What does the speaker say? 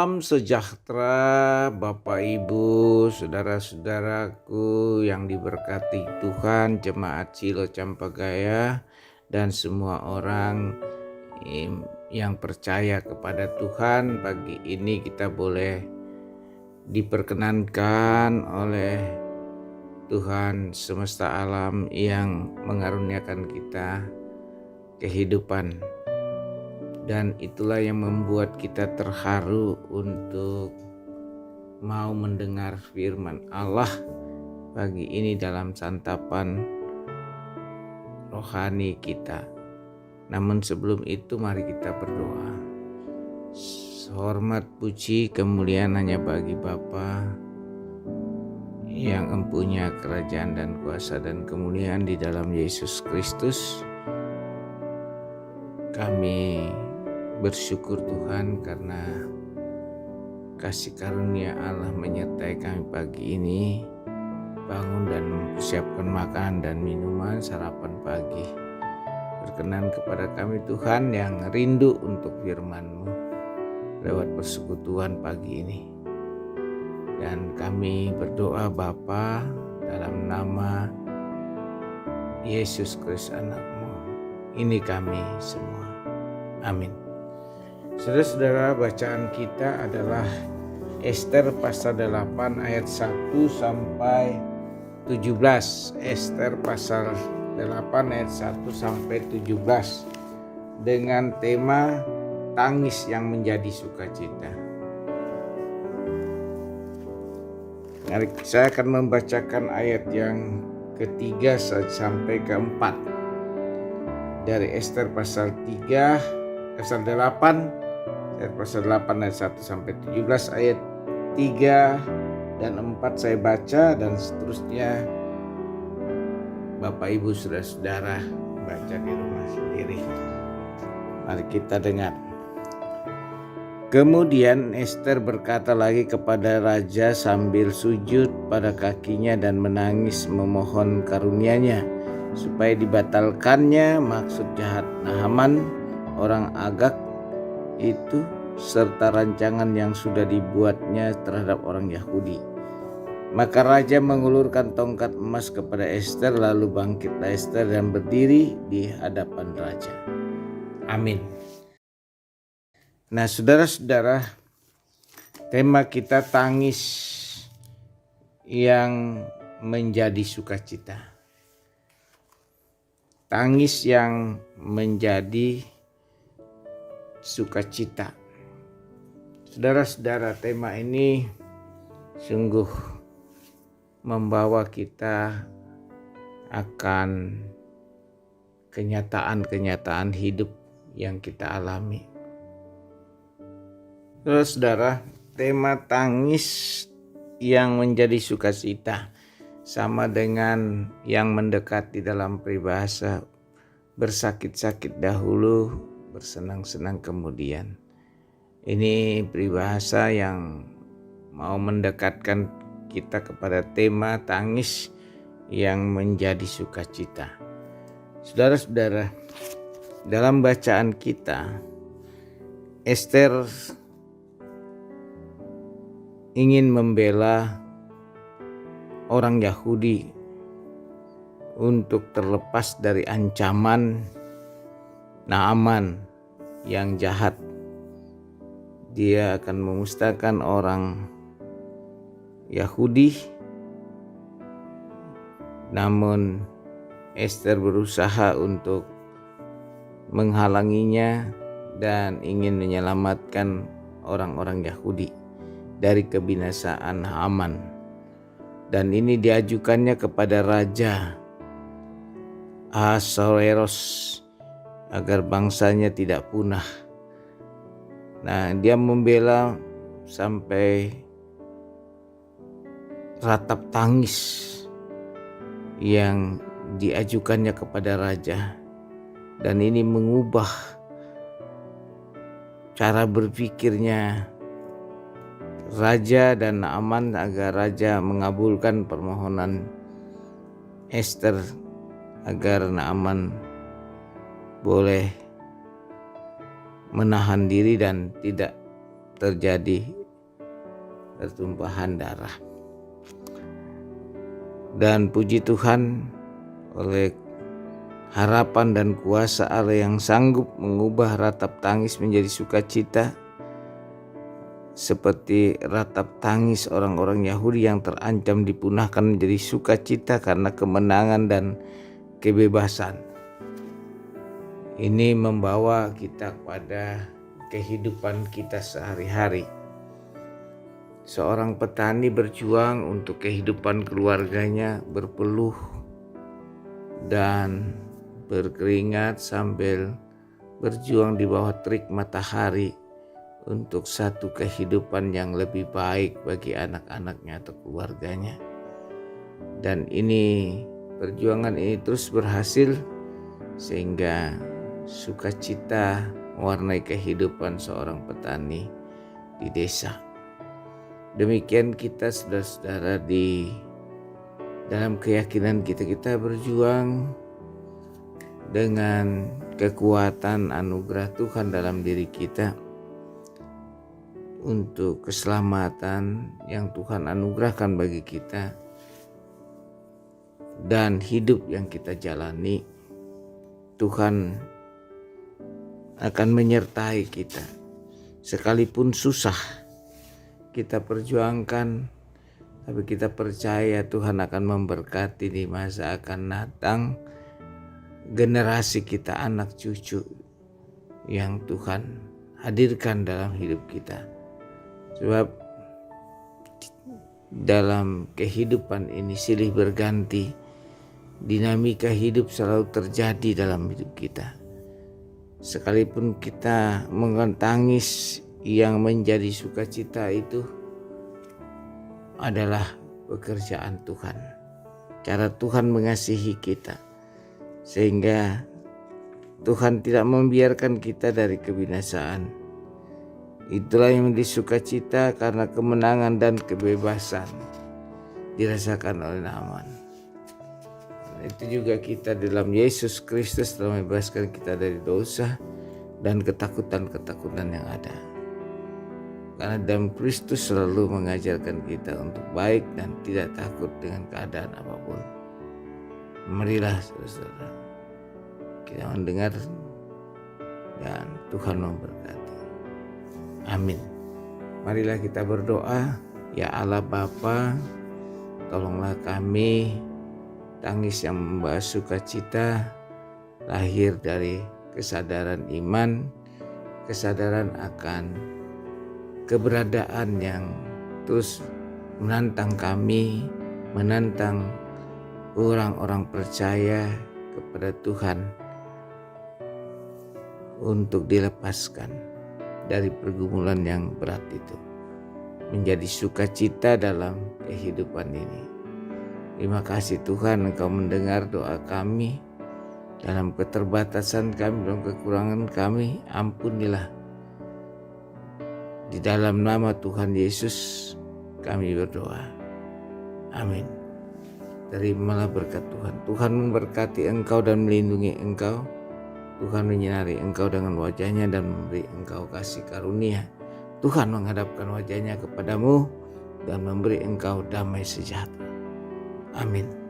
Salam sejahtera Bapak Ibu, saudara-saudaraku yang diberkati Tuhan, jemaat Shilo Campagaya dan semua orang yang percaya kepada Tuhan. Pagi ini kita boleh diperkenankan oleh Tuhan semesta alam yang mengaruniakan kita kehidupan. Dan itulah yang membuat kita terharu untuk mau mendengar firman Allah pagi ini dalam santapan rohani kita. Namun sebelum itu mari kita berdoa. Hormat, puji, kemuliaan hanya bagi Bapa yang empunya kerajaan dan kuasa dan kemuliaan di dalam Yesus Kristus. Kami bersyukur Tuhan karena kasih karunia Allah menyertai kami pagi ini, bangun dan mempersiapkan makanan dan minuman sarapan pagi. Berkenan kepada kami Tuhan yang rindu untuk firman-Mu lewat persekutuan pagi ini. Dan kami berdoa Bapa dalam nama Yesus Kristus anak-Mu. Ini kami semua. Amin. Saudara-saudara, bacaan kita adalah Ester pasal 8 ayat 1 sampai 17. Ester pasal 8 ayat 1 sampai 17 dengan tema tangis yang menjadi sukacita. Mari saya akan membacakan ayat yang ketiga sampai keempat dari Ester pasal 8 pasal 8 ayat 1 sampai 17, ayat 3 dan 4 saya baca dan seterusnya Bapak Ibu saudara-saudara baca di rumah sendiri. Mari kita dengar. Kemudian Ester berkata lagi kepada raja sambil sujud pada kakinya dan menangis memohon karunia-Nya supaya dibatalkannya maksud jahat Haman orang Agag itu serta rancangan yang sudah dibuatnya terhadap orang Yahudi. Maka raja mengulurkan tongkat emas kepada Ester, lalu bangkitlah Ester dan berdiri di hadapan raja. Amin. Nah, saudara-saudara, tema kita tangis yang menjadi sukacita. Tangis yang menjadi sukacita. Saudara-saudara, tema ini sungguh membawa kita akan kenyataan-kenyataan hidup yang kita alami. Saudara-saudara, tema tangis yang menjadi sukacita sama dengan yang mendekati dalam peribahasa bersakit-sakit dahulu, bersenang-senang kemudian. Ini peribahasa yang mau mendekatkan kita kepada tema tangis yang menjadi sukacita. Saudara-saudara, dalam bacaan kita, Ester ingin membela orang Yahudi untuk terlepas dari ancaman Naaman yang jahat. Dia akan memusnahkan orang Yahudi. Namun Ester berusaha untuk menghalanginya dan ingin menyelamatkan orang-orang Yahudi dari kebinasaan Haman. Dan ini diajukannya kepada Raja Ahasuerus agar bangsanya tidak punah. Nah, dia membela sampai ratap tangis yang diajukannya kepada raja. Dan ini mengubah cara berpikirnya raja dan Naaman agar raja mengabulkan permohonan Ester agar Naaman boleh menahan diri dan tidak terjadi pertumpahan darah. Dan puji Tuhan, oleh harapan dan kuasa Allah yang sanggup mengubah ratap tangis menjadi sukacita, seperti ratap tangis orang-orang Yahudi yang terancam dipunahkan menjadi sukacita karena kemenangan dan kebebasan. Ini membawa kita pada kehidupan kita sehari-hari. Seorang petani berjuang untuk kehidupan keluarganya, berpeluh dan berkeringat sambil berjuang di bawah terik matahari untuk satu kehidupan yang lebih baik bagi anak-anaknya atau keluarganya. Dan perjuangan ini terus berhasil sehingga sukacita mewarnai kehidupan seorang petani di desa. Demikian kita saudara-saudara di dalam keyakinan kita berjuang dengan kekuatan anugerah Tuhan dalam diri kita untuk keselamatan yang Tuhan anugerahkan bagi kita dan hidup yang kita jalani. Tuhan akan menyertai kita sekalipun susah kita perjuangkan, tapi kita percaya Tuhan akan memberkati di masa akan datang generasi kita, anak cucu yang Tuhan hadirkan dalam hidup kita. Sebab dalam kehidupan ini silih berganti, dinamika hidup selalu terjadi dalam hidup kita. Sekalipun kita menangis, yang menjadi sukacita itu adalah pekerjaan Tuhan. Cara Tuhan mengasihi kita, sehingga Tuhan tidak membiarkan kita dari kebinasaan. Itulah yang menjadi sukacita karena kemenangan dan kebebasan dirasakan oleh Naaman. Itu juga kita dalam Yesus Kristus telah membebaskan kita dari dosa dan ketakutan-ketakutan yang ada. Karena dalam Kristus selalu mengajarkan kita untuk baik dan tidak takut dengan keadaan apapun. Marilah saudara, kita mendengar dan Tuhan memberkati. Amin. Marilah kita berdoa. Ya Allah Bapa, tolonglah kami, tangis yang membawa sukacita lahir dari kesadaran iman, kesadaran akan keberadaan yang terus menantang kami, menantang orang-orang percaya kepada Tuhan untuk dilepaskan dari pergumulan yang berat itu, menjadi sukacita dalam kehidupan ini. Terima kasih Tuhan, Engkau mendengar doa kami. Dalam keterbatasan kami, dalam kekurangan kami, ampunilah. Di dalam nama Tuhan Yesus kami berdoa. Amin. Terimalah berkat Tuhan. Tuhan memberkati engkau dan melindungi engkau. Tuhan menyinari engkau dengan wajahnya dan memberi engkau kasih karunia. Tuhan menghadapkan wajahnya kepadamu dan memberi engkau damai sejahtera. Amin.